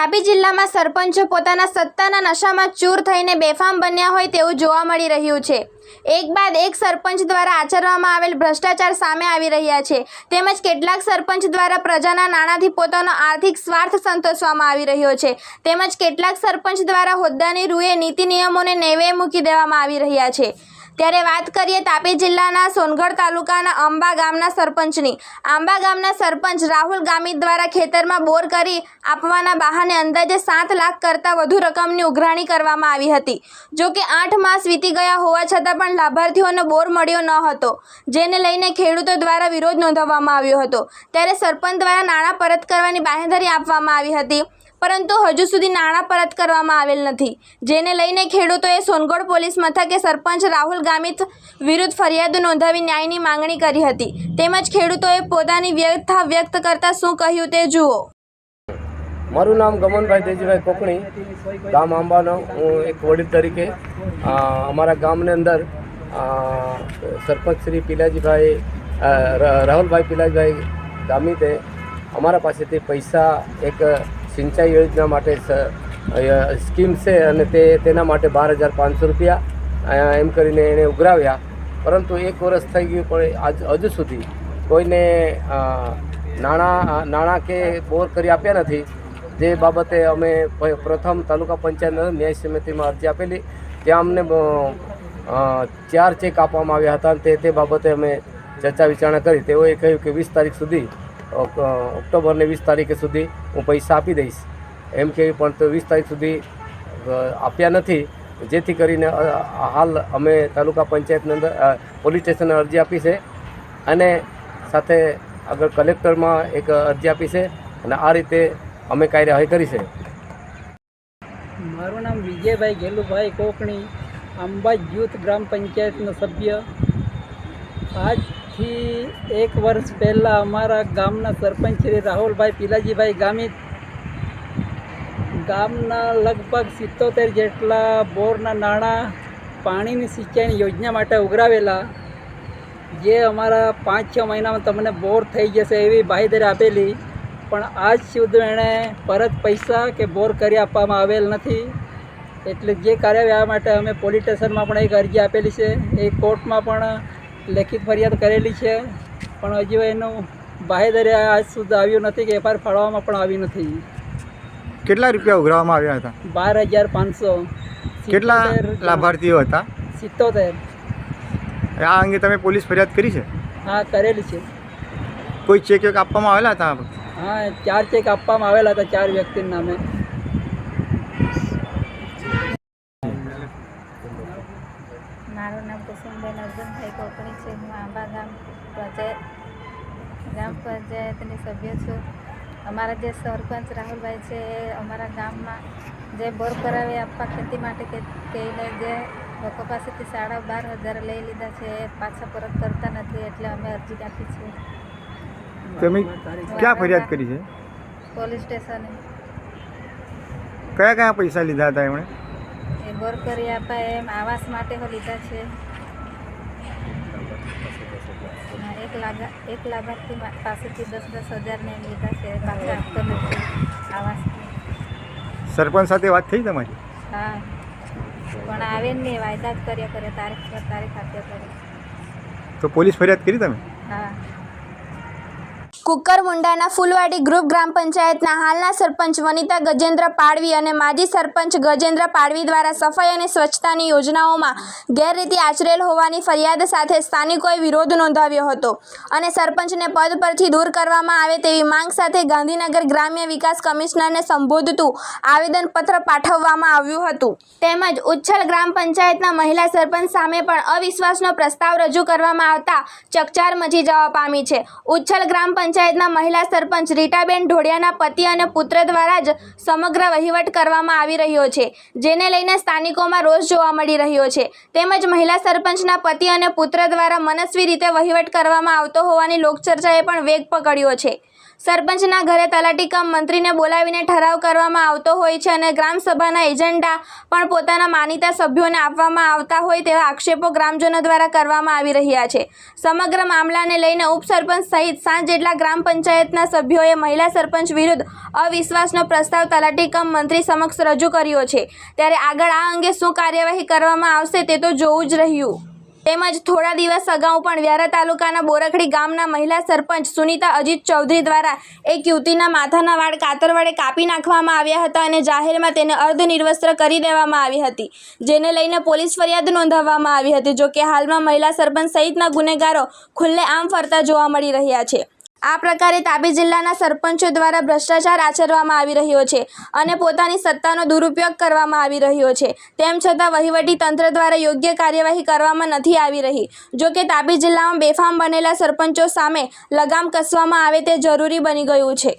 તાપી જિલ્લામાં સરપંચો પોતાના સત્તાના નશામાં ચૂર થઈને બેફામ બન્યા હોય તેવું જોવા મળી રહ્યું છે। એક બાદ એક સરપંચ દ્વારા આચરવામાં આવેલ ભ્રષ્ટાચાર સામે આવી રહ્યા છે, તેમજ કેટલાક સરપંચ દ્વારા પ્રજાના નાણાંથી પોતાનો આર્થિક સ્વાર્થ સંતોષવામાં આવી રહ્યો છે, તેમજ કેટલાક સરપંચ દ્વારા હોદ્દાની રૂએ નીતિ નિયમોને નેવે મૂકી દેવામાં આવી રહ્યા છે। ત્યારે વાત કરીએ તાપી જિલ્લાના સોનગઢ તાલુકાના આંબા ગામના સરપંચની। આંબા ગામના સરપંચ રાહુલ ગામિત દ્વારા ખેતરમાં બોર કરી આપવાના બહાને અંદાજે 7 લાખ કરતાં વધુ રકમની ઉઘરાણી કરવામાં આવી હતી। જો કે 8 માસ વીતી ગયા હોવા છતાં પણ લાભાર્થીઓને બોર મળ્યો ન હતો, જેને લઈને ખેડૂતો દ્વારા વિરોધ નોંધાવવામાં આવ્યો હતો। ત્યારે સરપંચ દ્વારા નાણાં પરત કરવાની બાંહેધરી આપવામાં આવી હતી, પરંતુ હજુ સુધી નાણાં પરત કરવામાં આવેલ નથી, જેને લઈને ખેડૂતોએ સોનગઢ પોલીસ મથકે સરપંચ રાહુલ ગામિત વિરુદ્ધ ફરિયાદ નોંધાવી ન્યાયની માંગણી કરી હતી। તેમજ ખેડૂતોએ પોતાની વ્યથા વ્યક્ત કરતા શું કહ્યું તે જુઓ। મારું નામ ગમનભાઈ દેજીભાઈ કોકણી, ગામ આંબાનો હું એક વડીલ તરીકે અમારા ગામની અંદર સરપંચ શ્રી પિલાજીભાઈ રાહુલભાઈ પિલાજીભાઈ ગામિતે અમારા પાસેથી પૈસા એક સિંચાઈ યોજના માટે સ્કીમ છે અને તેના માટે 12,500 રૂપિયા એમ કરીને એણે ઉઘરાવ્યા, પરંતુ 1 વર્ષ થઈ ગયું પણ હજુ સુધી કોઈને નાણાં કે બોર કરી આપ્યા નથી। જે બાબતે અમે પ્રથમ તાલુકા પંચાયત ન્યાય સમિતિમાં અરજી આપેલી, ત્યાં અમને 4 ચેક આપવામાં આવ્યા હતા અને તે બાબતે અમે ચર્ચા વિચારણા કરી। તેઓએ કહ્યું કે 20 તારીખ સુધી ઓક્ટોબરની 20 તારીખે સુધી હું પૈસા આપી દઈશ એમ કહ્યું, પણ તો 20 તારીખ સુધી આપ્યા નથી, જેથી કરીને હાલ અમે તાલુકા પંચાયતની અંદર પોલીસ સ્ટેશને અરજી આપી છે અને સાથે આગળ કલેક્ટરમાં એક અરજી આપી છે અને આ રીતે અમે કાર્યવાહી કરી છે। મારું નામ વિજયભાઈ ગેલુભાઈ કોકણી, આંબા યુથ ગ્રામ પંચાયતનો સભ્ય। આજથી 1 વર્ષ પહેલાં અમારા ગામના સરપંચ શ્રી રાહુલભાઈ પિલાજીભાઈ ગામિત ગામના લગભગ 77 જેટલા બોરના નાણાં પાણીની સિંચાઈની યોજના માટે ઉઘરાવેલા, જે અમારા 5-6 મહિનામાં તમને બોર થઈ જશે એવી બાંહેધરી આપેલી, પણ આજ સુધી એણે પરત પૈસા કે બોર કરી આપવામાં આવેલ નથી। એટલે જે કાર્યવાહી માટે અમે પોલીસ સ્ટેશનમાં પણ એક અરજી આપેલી છે, એ કોર્ટમાં પણ લેખિત ફરિયાદ કરેલી છે, પણ હજુ એનું બાંહેધરી આજ સુધી આવ્યું નથી કે એફઆઈઆર ફાળવવામાં પણ આવી નથી। કેટલા રૂપિયા ઉઘરાવવામાં આવ્યા હતા? 12,500। કેટલા લાભાર્થીઓ હતા? 77। આ અંગે તમે પોલીસ ફરિયાદ કરી છે? હા, કરેલી છે। કોઈ ચેક આપવામાં આવેલા હતા? હા, 4 ચેક આપવામાં આવેલા હતા 4 વ્યક્તિના નામે। મારું નામ કુસુમબેન અર્જુનભાઈ કોકણી છે। હું આંબા ગામ પંચાયતની સભ્ય છું। અમારા જે સરપંચ રાહુલભાઈ છે એ અમારા ગામમાં જે બોર કરાવી આપવા ખેતી માટે કહીને જે લોકો પાસેથી 12,500 લઈ લીધા છે એ પાછા પરત કરતા નથી, એટલે અમે અરજી આપી છે। તમે ક્યાં ફરિયાદ કરી છે? પોલીસ સ્ટેશને। કયા પૈસા લીધા હતા એમણે? એ બોર કરી આપવા એમ આવાસ માટે લીધા છે। એક લાભાર્થી પાસેથી 10,000 ને લીધા છે, પાછા આપતો નથી આવાસ। સરપંચ સાથે વાત થઈ તમારી? હા, પણ આવે નહીં, વાયદા જ કર્યા કરે, તારીખ પર તારીખ આપ્યા કરે। તો પોલીસ ફરિયાદ કરી તમે? હા। કુકરમુંડાના ફૂલવાડી ગ્રુપ ગ્રામ પંચાયતના હાલના સરપંચ વનિતા ગજેન્દ્ર પાડવી અને માજી સરપંચ ગજેન્દ્ર પાડવી દ્વારા સફાઈ અને સ્વચ્છતાની યોજનાઓમાં ગેરરીતિ આચરેલ હોવાની ફરિયાદ સાથે સ્થાનિકોએ વિરોધ નોંધાવ્યો હતો અને સરપંચને પદ પરથી દૂર કરવામાં આવે તેવી માંગ સાથે ગાંધીનગર ગ્રામ્ય વિકાસ કમિશનરને સંબોધતું આવેદનપત્ર પાઠવવામાં આવ્યું હતું। તેમજ ઉચ્છલ ગ્રામ પંચાયતના મહિલા સરપંચ સામે પણ અવિશ્વાસનો પ્રસ્તાવ રજૂ કરવામાં આવતા ચકચાર મચી જવા પામી છે। ઉચ્છલ ગ્રામ પંચાયતના મહિલા સરપંચ રીટાબેન ઢોડિયાના પતિ અને પુત્ર દ્વારા જ સમગ્ર વહીવટ કરવામાં આવી રહ્યો છે, જેને લઈને સ્થાનિકોમાં રોષ જોવા મળી રહ્યો છે। તેમજ મહિલા સરપંચના પતિ અને પુત્ર દ્વારા મનસ્વી રીતે વહીવટ કરવામાં આવતો હોવાની લોકચર્ચાએ પણ વેગ પકડ્યો છે। સરપંચના ઘરે તલાટી કમ મંત્રીને બોલાવીને ઠરાવ કરવામાં આવતો હોય છે અને ગ્રામસભાના એજન્ડા પણ પોતાના માનીતા સભ્યોને આપવામાં આવતા હોય તેવા આક્ષેપો ગ્રામજનો દ્વારા કરવામાં આવી રહ્યા છે. સમગ્ર મામલાને લઈને ઉપસરપંચ સહિત 7 જેટલા ગ્રામ પંચાયતના સભ્યોએ મહિલા સરપંચ વિરુદ્ધ અવિશ્વાસનો પ્રસ્તાવ તલાટી કમ મંત્રી સમક્ષ રજૂ કર્યો છે. ત્યારે આગળ આ અંગે શું કાર્યવાહી કરવામાં આવશે તે તો જોવું જ રહ્યું. તેમજ થોડા દિવસ અગાઉ પણ વ્યારા તાલુકાના બોરખડી ગામના મહિલા સરપંચ સુનિતા અજીત ચૌધરી દ્વારા એક યુવતીના માથાના વાળ કાતર વડે કાપી નાખવામાં આવ્યા હતા અને જાહેરમાં તેને અર્ધનિર્વસ્ત્ર કરી દેવામાં આવી હતી, જેને લઈને પોલીસ ફરિયાદ નોંધાવવામાં આવી હતી. જોકે હાલમાં મહિલા સરપંચ સહિતના ગુનેગારો ખુલ્લેઆમ ફરતા જોવા મળી રહ્યા છે. આ પ્રકારે તાપી જિલ્લાના સરપંચો દ્વારા ભ્રષ્ટાચાર આચરવામાં આવી રહ્યો છે અને પોતાની સત્તાનો દુરુપયોગ કરવામાં આવી રહ્યો છે. તેમ છતાં વહીવટી તંત્ર દ્વારા યોગ્ય કાર્યવાહી કરવામાં નથી આવી રહી. જો કે તાપી જિલ્લામાં બેફામ બનેલા સરપંચો સામે લગામ કસવામાં આવે તે જરૂરી બની ગયું છે.